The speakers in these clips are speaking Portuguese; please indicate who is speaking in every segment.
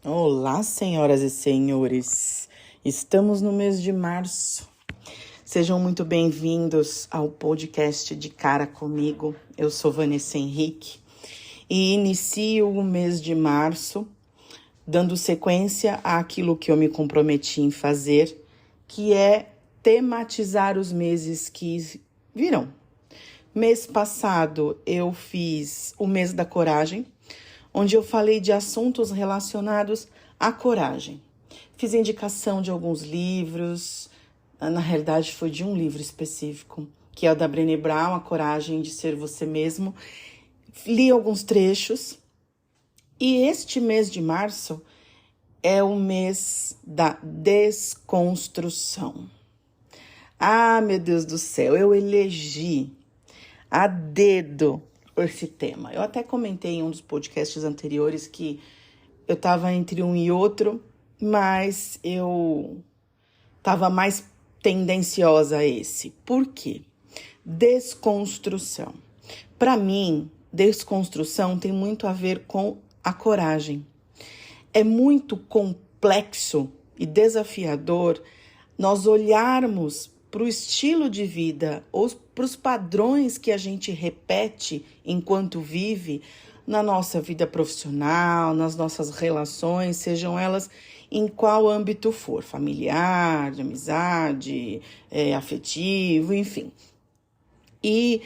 Speaker 1: Olá, senhoras e senhores. Estamos no mês de março. Sejam muito bem-vindos ao podcast De Cara Comigo. Eu sou Vanessa Henrique e inicio o mês de março dando sequência àquilo que eu me comprometi em fazer, que é tematizar os meses que virão. Mês passado eu fiz o mês da coragem, onde eu falei de assuntos relacionados à coragem. Fiz indicação de alguns livros, na realidade foi de um livro específico, que é o da Brené Brown, A Coragem de Ser Você Mesmo. Li alguns trechos e este mês de março é o mês da desconstrução. Ah, meu Deus do céu, eu elegi a dedo esse tema. Eu até comentei em um dos podcasts anteriores que eu estava entre um e outro, mas eu estava mais tendenciosa a esse. Por quê? Desconstrução. Para mim, desconstrução tem muito a ver com a coragem. É muito complexo e desafiador nós olharmos para o estilo de vida ou para os padrões que a gente repete enquanto vive na nossa vida profissional, nas nossas relações, sejam elas em qual âmbito for, familiar, de amizade, afetivo, enfim. E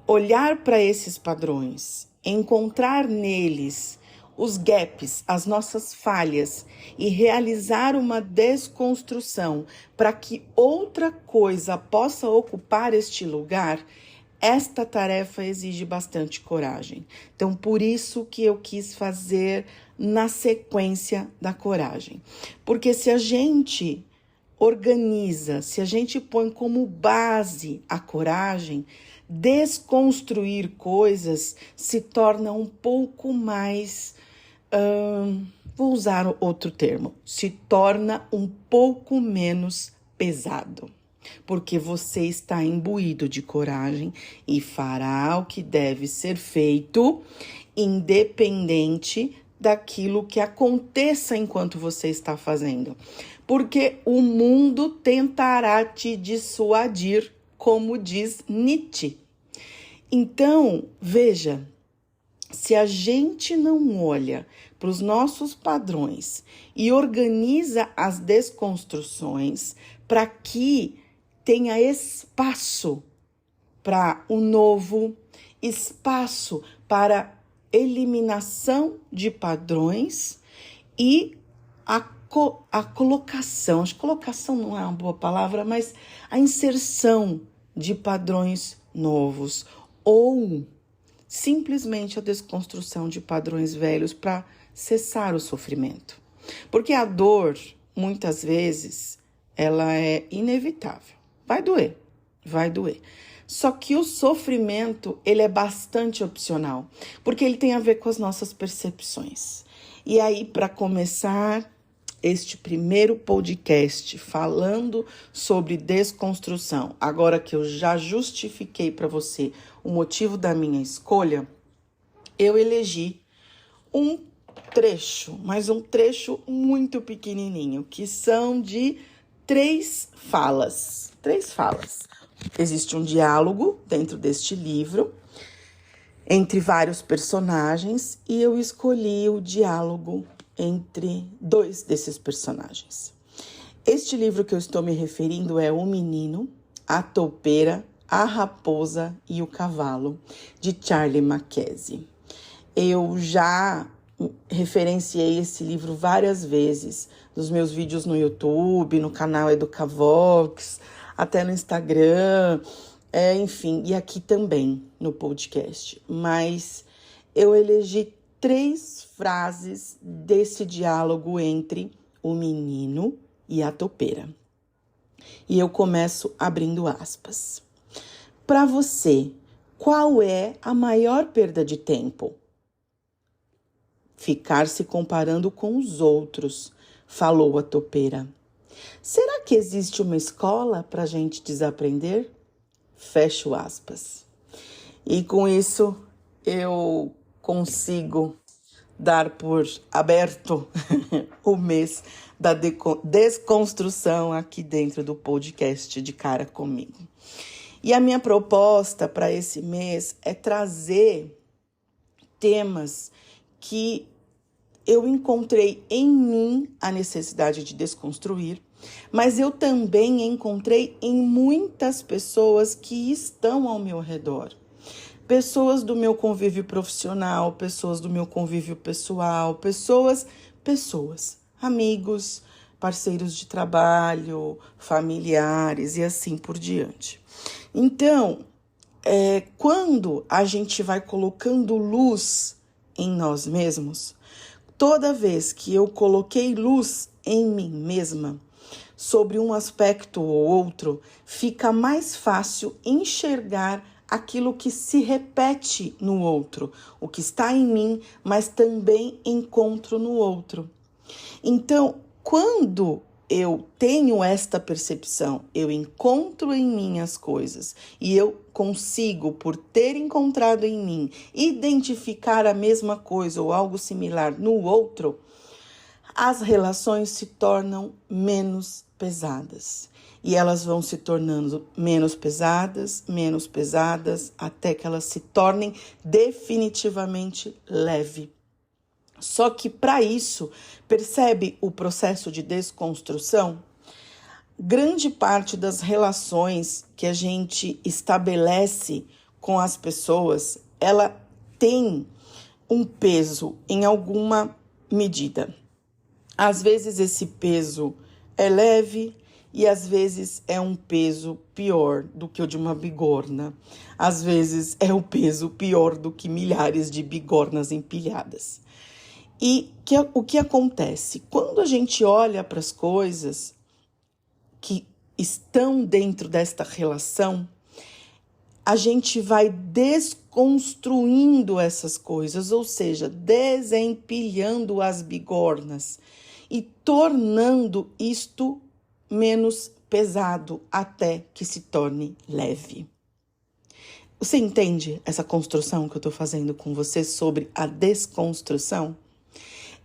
Speaker 1: olhar para esses padrões, encontrar neles os gaps, as nossas falhas e realizar uma desconstrução para que outra coisa possa ocupar este lugar, esta tarefa exige bastante coragem. Então, por isso que eu quis fazer na sequência da coragem. Porque se a gente organiza, se a gente põe como base a coragem, desconstruir coisas se torna um pouco mais, vou usar outro termo, se torna um pouco menos pesado. Porque você está imbuído de coragem e fará o que deve ser feito, independente daquilo que aconteça enquanto você está fazendo. Porque o mundo tentará te dissuadir, como diz Nietzsche. Então, veja, se a gente não olha para os nossos padrões e organiza as desconstruções para que tenha espaço para o novo, espaço para eliminação de padrões e a colocação, acho que colocação não é uma boa palavra, mas a inserção de padrões novos ou simplesmente a desconstrução de padrões velhos para cessar o sofrimento. Porque a dor, muitas vezes, ela é inevitável. Vai doer, vai doer. Só que o sofrimento, ele é bastante opcional, porque ele tem a ver com as nossas percepções. E aí, para começar este primeiro podcast falando sobre desconstrução, agora que eu já justifiquei para você o motivo da minha escolha, eu elegi um trecho, mas um trecho muito pequenininho, que são de três falas. Existe um diálogo dentro deste livro entre vários personagens e eu escolhi o diálogo entre dois desses personagens. Este livro que eu estou me referindo é O Menino, a Toupeira, a Raposa e o Cavalo, de Charlie Mackesy. Eu já referenciei esse livro várias vezes nos meus vídeos no YouTube, no canal Educavox, até no Instagram, enfim, e aqui também no podcast. Mas eu elegi 3 frases desse diálogo entre o menino e a toupeira. E eu começo abrindo aspas. Para você, qual é a maior perda de tempo? Ficar se comparando com os outros, falou a toupeira. Será que existe uma escola para a gente desaprender? Fecho aspas. E com isso eu consigo dar por aberto o mês da desconstrução aqui dentro do podcast De Cara Comigo. E a minha proposta para esse mês é trazer temas que eu encontrei em mim a necessidade de desconstruir, mas eu também encontrei em muitas pessoas que estão ao meu redor. Pessoas do meu convívio profissional, pessoas do meu convívio pessoal, pessoas, amigos, parceiros de trabalho, familiares e assim por diante. Então, quando a gente vai colocando luz em nós mesmos, toda vez que eu coloquei luz em mim mesma, sobre um aspecto ou outro, fica mais fácil enxergar aquilo que se repete no outro, o que está em mim, mas também encontro no outro. Então, quando eu tenho esta percepção, eu encontro em mim as coisas e eu consigo, por ter encontrado em mim, identificar a mesma coisa ou algo similar no outro, as relações se tornam menos pesadas. E elas vão se tornando menos pesadas, até que elas se tornem definitivamente leve. Só que para isso, percebe o processo de desconstrução? Grande parte das relações que a gente estabelece com as pessoas, ela tem um peso em alguma medida. Às vezes esse peso é leve e às vezes é um peso pior do que o de uma bigorna. Às vezes é o peso pior do que milhares de bigornas empilhadas. E o que acontece? Quando a gente olha para as coisas que estão dentro desta relação, a gente vai desconstruindo essas coisas, ou seja, desempilhando as bigornas e tornando isto menos pesado até que se torne leve. Você entende essa construção que eu estou fazendo com você sobre a desconstrução?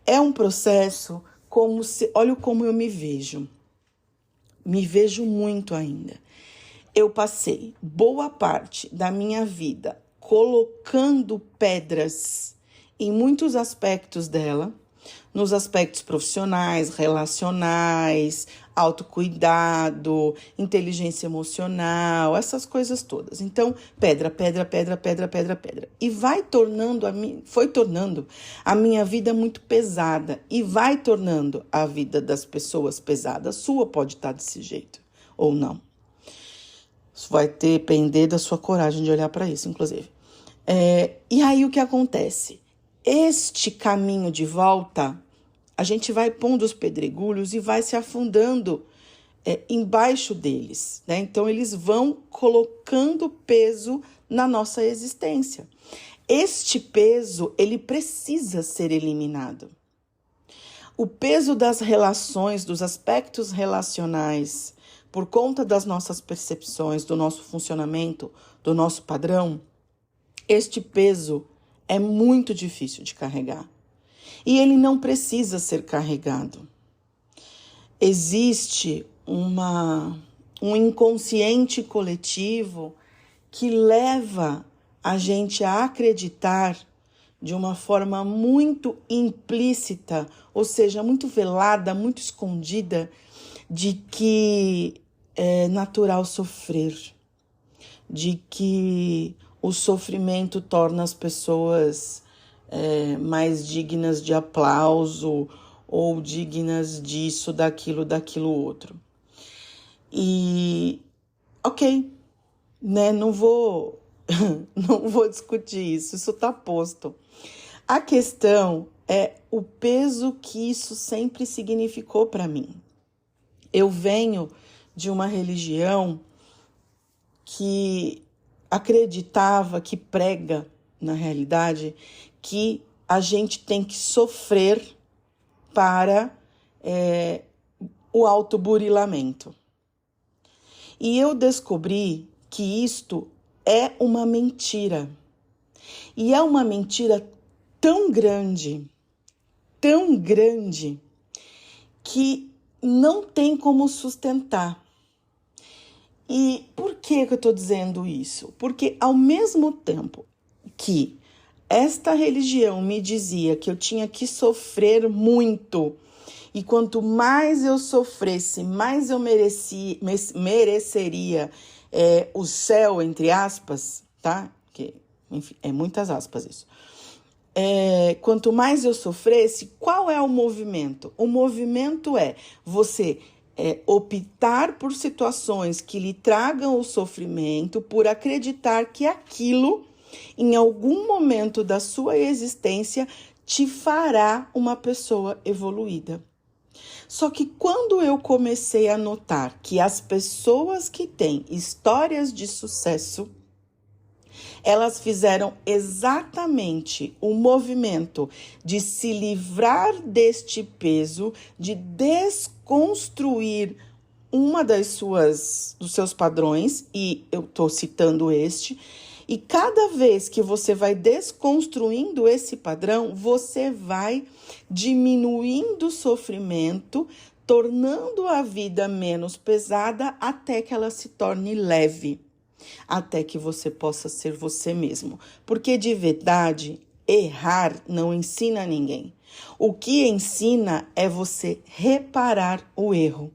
Speaker 1: É um processo como se... Olha como eu me vejo. Me vejo muito ainda. Eu passei boa parte da minha vida colocando pedras em muitos aspectos dela, nos aspectos profissionais, relacionais, autocuidado, inteligência emocional, essas coisas todas. Então, pedra. E foi tornando a minha vida muito pesada e vai tornando a vida das pessoas pesada. A sua pode estar desse jeito ou não. Isso vai depender da sua coragem de olhar para isso, inclusive. E aí o que acontece? Este caminho de volta, a gente vai pondo os pedregulhos e vai se afundando embaixo deles, né? Então, eles vão colocando peso na nossa existência. Este peso, ele precisa ser eliminado. O peso das relações, dos aspectos relacionais, por conta das nossas percepções, do nosso funcionamento, do nosso padrão, este peso é muito difícil de carregar. E ele não precisa ser carregado. Existe um inconsciente coletivo que leva a gente a acreditar de uma forma muito implícita, ou seja, muito velada, muito escondida, de que é natural sofrer, de que o sofrimento torna as pessoas mais dignas de aplauso ou dignas disso, daquilo outro. E, ok, né? Não vou discutir isso está posto. A questão é o peso que isso sempre significou para mim. Eu venho de uma religião que acreditava, que prega, na realidade, que a gente tem que sofrer para o autoburilamento. E eu descobri que isto é uma mentira. E é uma mentira tão grande, que não tem como sustentar. E por que eu estou dizendo isso? Porque ao mesmo tempo que esta religião me dizia que eu tinha que sofrer muito, e quanto mais eu sofresse, mais eu mereceria o céu, entre aspas, tá? Que, enfim, é muitas aspas isso. Quanto mais eu sofresse, qual é o movimento? O movimento é você optar por situações que lhe tragam o sofrimento, por acreditar que aquilo, em algum momento da sua existência, te fará uma pessoa evoluída. Só que quando eu comecei a notar que as pessoas que têm histórias de sucesso, elas fizeram exatamente o movimento de se livrar deste peso, de desconstruir dos seus padrões, e eu estou citando este, e cada vez que você vai desconstruindo esse padrão, você vai diminuindo o sofrimento, tornando a vida menos pesada até que ela se torne leve. Até que você possa ser você mesmo. Porque de verdade, errar não ensina ninguém. O que ensina é você reparar o erro.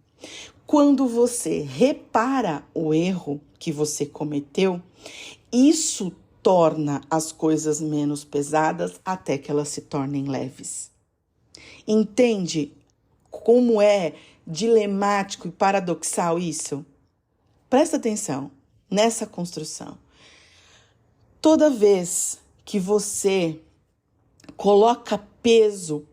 Speaker 1: Quando você repara o erro que você cometeu, isso torna as coisas menos pesadas até que elas se tornem leves. Entende como é dilemático e paradoxal isso? Presta atenção nessa construção. Toda vez que você coloca peso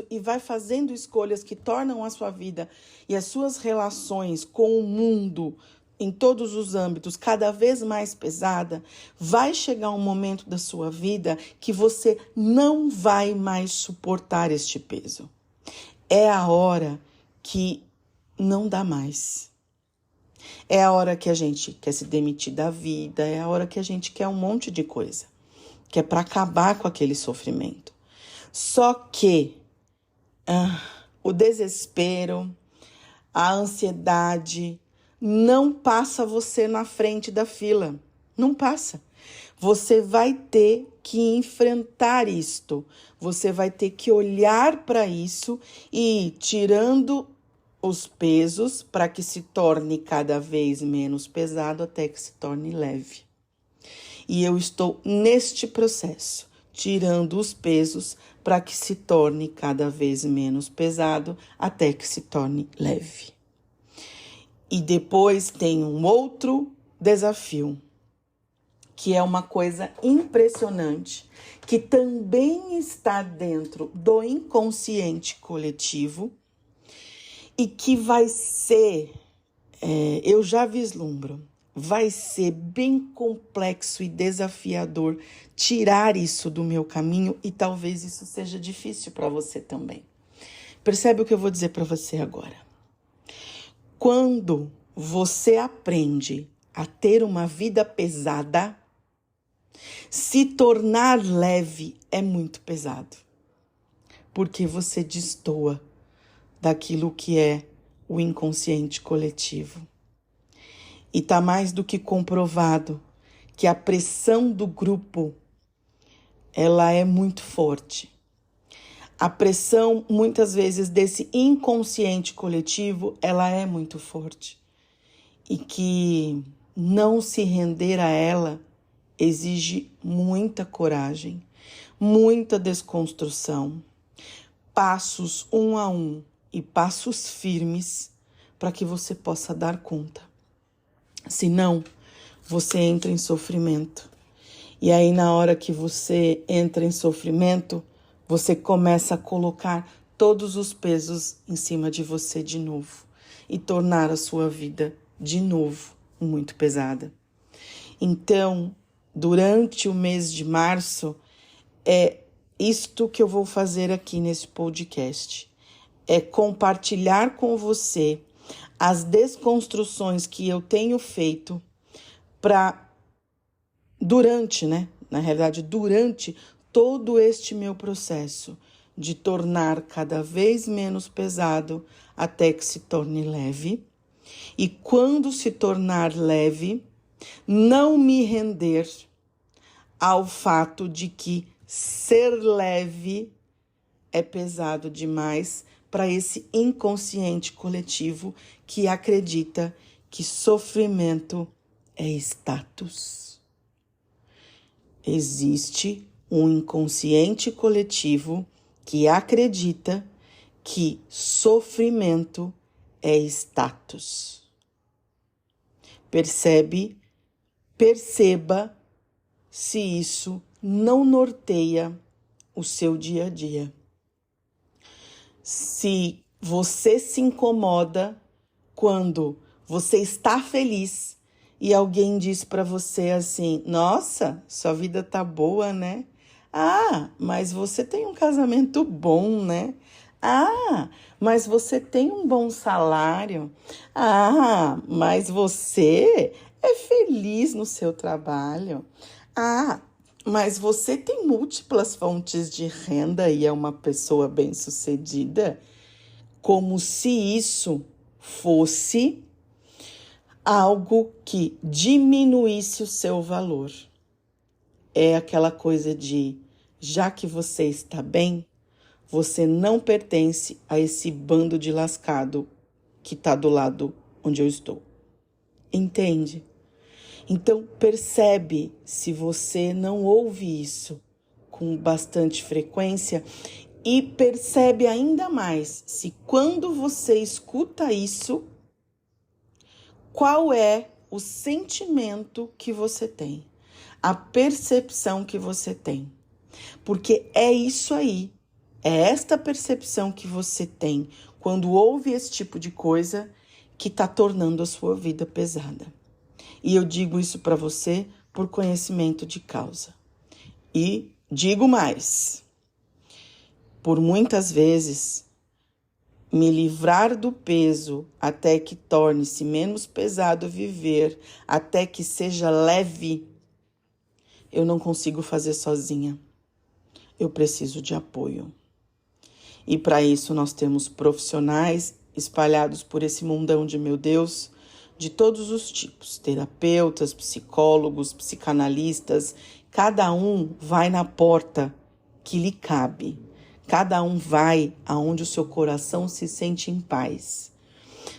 Speaker 1: e vai fazendo escolhas que tornam a sua vida e as suas relações com o mundo em todos os âmbitos cada vez mais pesada, vai chegar um momento da sua vida que você não vai mais suportar este peso. É a hora que não dá mais. É a hora que a gente quer se demitir da vida, é a hora que a gente quer um monte de coisa, que é para acabar com aquele sofrimento. Só que o desespero, a ansiedade não passa você na frente da fila. Não passa. Você vai ter que enfrentar isto. Você vai ter que olhar para isso e ir tirando os pesos para que se torne cada vez menos pesado até que se torne leve. E eu estou neste processo, tirando os pesos para que se torne cada vez menos pesado até que se torne leve. E depois tem um outro desafio, que é uma coisa impressionante, que também está dentro do inconsciente coletivo e que vai ser, eu já vislumbro, vai ser bem complexo e desafiador tirar isso do meu caminho, e talvez isso seja difícil para você também. Percebe o que eu vou dizer para você agora? Quando você aprende a ter uma vida pesada, se tornar leve é muito pesado, porque você destoa daquilo que é o inconsciente coletivo. E está mais do que comprovado que a pressão do grupo, ela é muito forte. A pressão, muitas vezes, desse inconsciente coletivo, ela é muito forte. E que não se render a ela exige muita coragem, muita desconstrução, passos um a um e passos firmes para que você possa dar conta. Senão, você entra em sofrimento. E aí, na hora que você entra em sofrimento, você começa a colocar todos os pesos em cima de você de novo e tornar a sua vida de novo muito pesada. Então, durante o mês de março, é isto que eu vou fazer aqui nesse podcast. É compartilhar com você as desconstruções que eu tenho feito durante todo este meu processo de tornar cada vez menos pesado até que se torne leve. E quando se tornar leve, não me render ao fato de que ser leve é pesado demais para esse inconsciente coletivo que acredita que sofrimento é status. Existe um inconsciente coletivo que acredita que sofrimento é status. Perceba se isso não norteia o seu dia a dia. Se você se incomoda quando você está feliz e alguém diz para você assim: nossa, sua vida tá boa, né? Ah, mas você tem um casamento bom, né? Ah, mas você tem um bom salário. Ah, mas você é feliz no seu trabalho. Ah, mas você tem múltiplas fontes de renda e é uma pessoa bem-sucedida. Como se isso fosse algo que diminuísse o seu valor. É aquela coisa de, já que você está bem, você não pertence a esse bando de lascado que está do lado onde eu estou. Entende? Então, percebe se você não ouve isso com bastante frequência e percebe ainda mais se quando você escuta isso, qual é o sentimento que você tem, a percepção que você tem. Porque é isso aí, é esta percepção que você tem quando ouve esse tipo de coisa que está tornando a sua vida pesada. E eu digo isso para você por conhecimento de causa. E digo mais, por muitas vezes, me livrar do peso até que torne-se menos pesado viver, até que seja leve, eu não consigo fazer sozinha. Eu preciso de apoio. E para isso nós temos profissionais espalhados por esse mundão de meu Deus, de todos os tipos, terapeutas, psicólogos, psicanalistas, cada um vai na porta que lhe cabe. Cada um vai aonde o seu coração se sente em paz.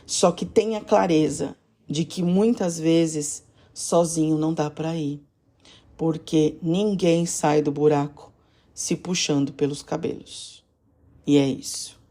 Speaker 1: Só que tenha clareza de que muitas vezes sozinho não dá para ir, porque ninguém sai do buraco se puxando pelos cabelos. E é isso.